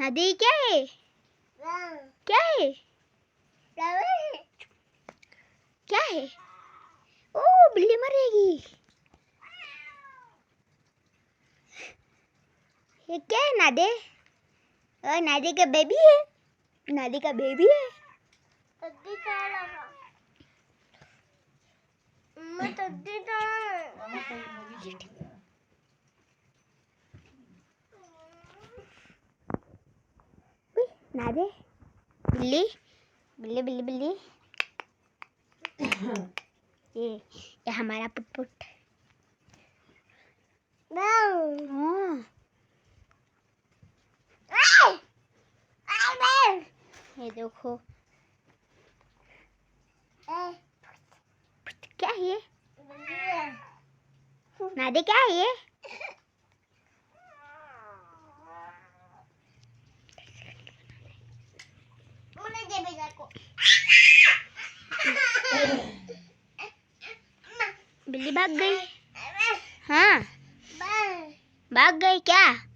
नदी क्या है? क्या है? क्या है? ओ बिल्ली मरेगी। ये क्या है? नादे नादे का बेबी है। नादे का बेबी है। नादे बिल्ली बिल्ली बिल्ली बिल्ली ये हमारा पुट ये देखो क्या है ये? नादे क्या है ये? बिल्ली भाग गई। हाँ भाग गई क्या?